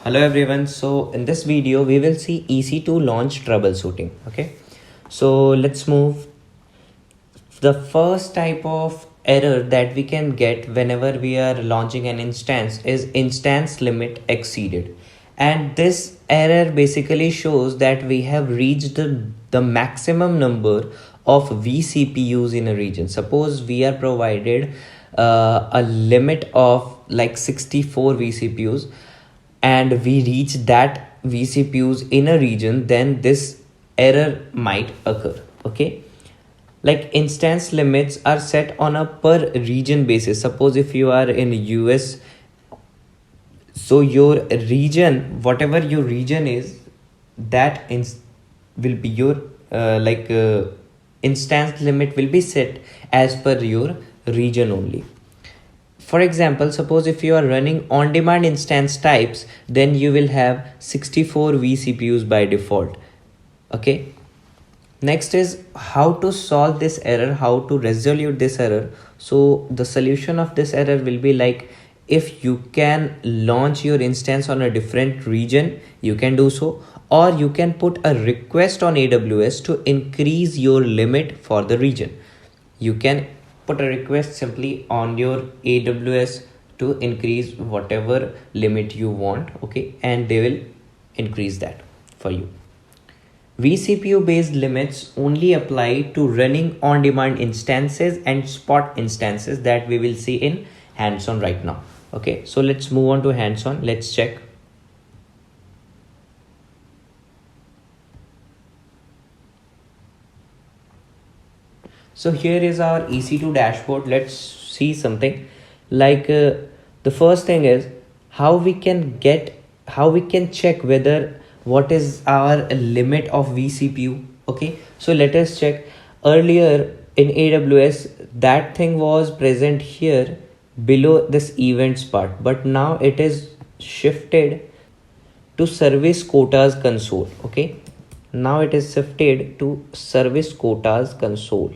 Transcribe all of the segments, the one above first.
Hello everyone. So in this video we will see EC2 launch troubleshooting. Okay, so let's move. The first type of error that we can get whenever we are launching an instance is instance limit exceeded, and this error basically shows that we have reached the maximum number of vCPUs in a region. Suppose we are provided a limit of like 64 vCPUs and we reach that vCPUs in a region, then this error might occur. Okay, like instance limits are set on a per region basis. Suppose if you are in US, so your region, whatever your region is, that will be your instance limit will be set as per your region only. For example, suppose if you are running on demand instance types, then you will have 64 vCPUs by default. Okay, next is how to solve this error, how to resolve this error. So the solution of this error will be like, if you can launch your instance on a different region, you can do so, or you can put a request on AWS to increase your limit for the region. You can put a request simply on your AWS to increase whatever limit you want. Okay, and they will increase that for you. vCPU based limits only apply to running on demand instances and spot instances that we will see in hands-on right now. Okay, so let's move on to hands-on. Let's check. So here is our EC2 dashboard. Let's see something like the first thing is how we can check whether what is our limit of vCPU. Okay, so let us check. Earlier in AWS, that thing was present here below this events part, but now it is shifted to service quotas console. Okay, now it is shifted to service quotas console,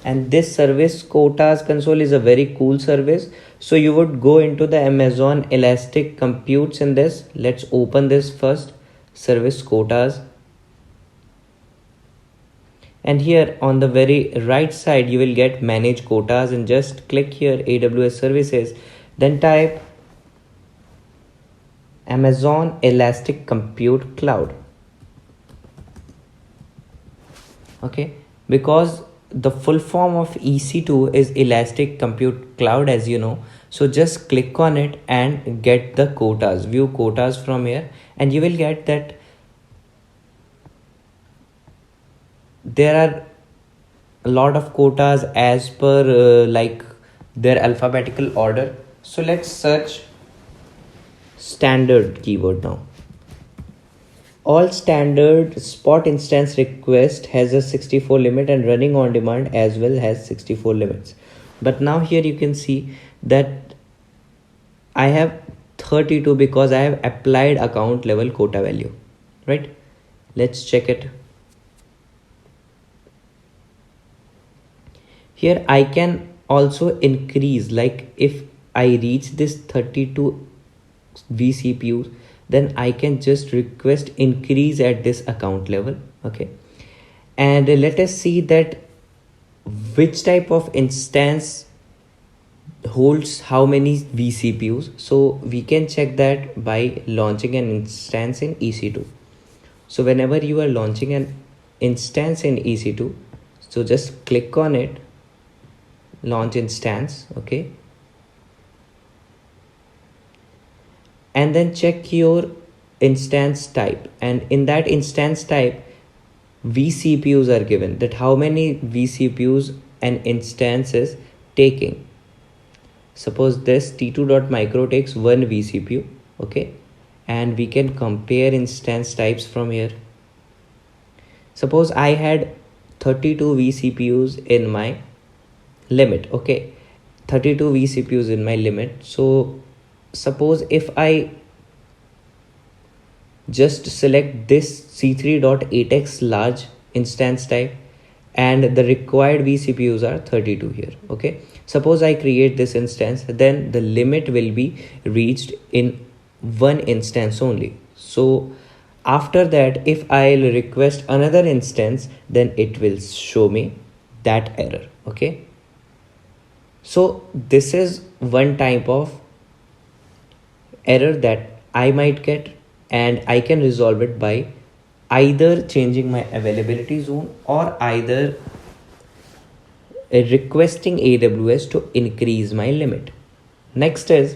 and this service quotas console is a very cool service. So you would go into the Amazon Elastic Computes in this. Let's open this first, service quotas, and here on the very right side you will get manage quotas, and just click here AWS services, then type Amazon Elastic Compute Cloud. Okay, because the full form of EC2 is Elastic Compute Cloud, as you know. So just click on it and get the quotas, view quotas from here, and you will get that there are a lot of quotas as per like their alphabetical order. So let's search standard keyword now. All standard spot instance request has a 64 limit, and running on demand as well has 64 limits. But now here you can see that I have 32 because I have applied account level quota value, right? Let's check it. Here I can also increase, like if I reach this 32 vCPUs, then I can just request increase at this account level. Okay, and let us see that which type of instance holds how many vCPUs. So we can check that by launching an instance in EC2. So whenever you are launching an instance in EC2, so just click on it, launch instance. Okay, and then check your instance type, and in that instance type vCPUs are given, that how many vCPUs an instance is taking. Suppose this t2.micro takes 1 vCPU. Okay, and we can compare instance types from here. Suppose I had 32 vCPUs in my limit. Okay, 32 vCPUs in my limit. So suppose if I just select this C3.8x large instance type and the required vCPUs are 32 here. Okay, suppose I create this instance, then the limit will be reached in one instance only. So after that, if I'll request another instance, then it will show me that error. Okay, so this is one type of error that I might get, and I can resolve it by either changing my availability zone or either requesting AWS to increase my limit. Next is,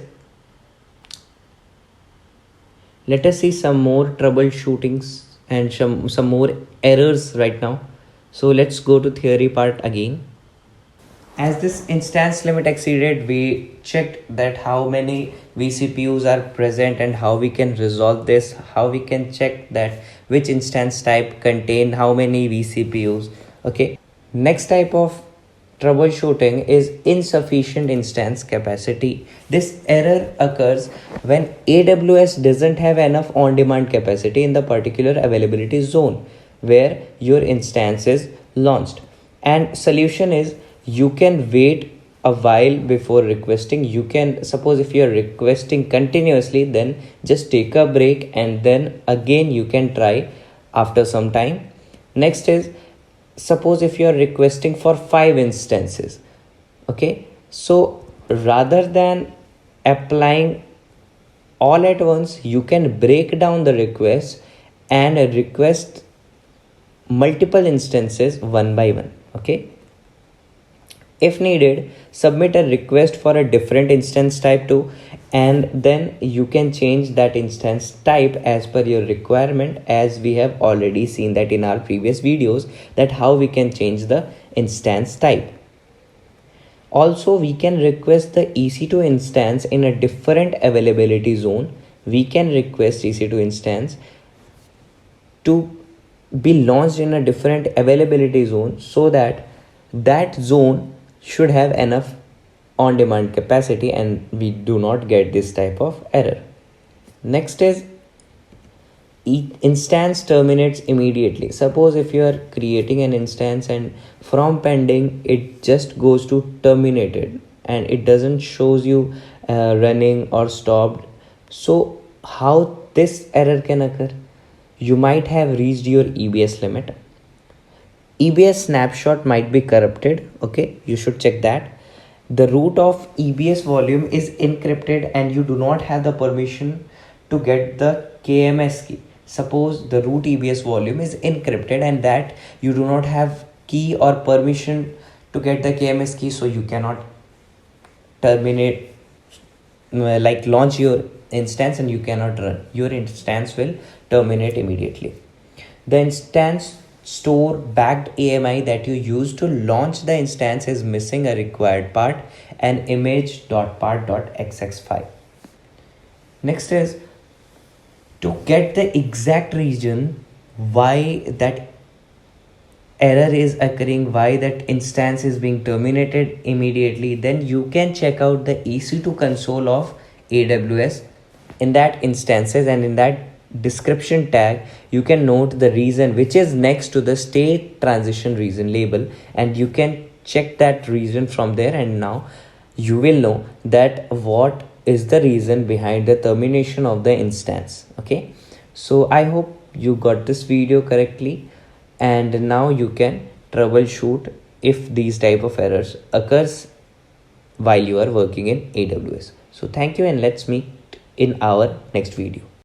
let us see some more troubleshootings and some more errors right now. So let's go to theory part again. As this instance limit exceeded, we checked that how many vCPUs are present and how we can resolve this, how we can check that which instance type contain how many vCPUs. Okay, next type of troubleshooting is insufficient instance capacity. This error occurs when AWS doesn't have enough on-demand capacity in the particular availability zone where your instance is launched. And solution is, you can wait a while before requesting. You can, suppose if you are requesting continuously, then just take a break and then again you can try after some time. Next is, suppose if you are requesting for 5 instances. Okay, so rather than applying all at once, you can break down the request and request multiple instances one by one. Okay, if needed, submit a request for a different instance type too, and then you can change that instance type as per your requirement, as we have already seen that in our previous videos, that how we can change the instance type. Also, we can request the EC2 instance in a different availability zone. We can request EC2 instance to be launched in a different availability zone so that that zone should have enough on-demand capacity and we do not get this type of error. Next is, instance terminates immediately. Suppose if you are creating an instance and from pending it just goes to terminated and it doesn't shows you running or stopped. So how this error can occur? You might have reached your EBS limit. EBS snapshot might be corrupted. Okay, you should check that. The root of EBS volume is encrypted and you do not have the permission to get the KMS key. Suppose the root EBS volume is encrypted and that you do not have key or permission to get the KMS key, so you cannot terminate, like launch your instance, and you cannot run. Your instance will terminate immediately. The instance store backed AMI that you use to launch the instance is missing a required part, an image.part.xx file. Next is, to get the exact reason why that error is occurring, why that instance is being terminated immediately, then you can check out the EC2 console of AWS. In that instances and in that description tag, you can note the reason which is next to the state transition reason label, and you can check that reason from there, and now you will know that what is the reason behind the termination of the instance. Okay, so I hope you got this video correctly, and now you can troubleshoot if these type of errors occurs while you are working in AWS. So thank you, and let's meet in our next video.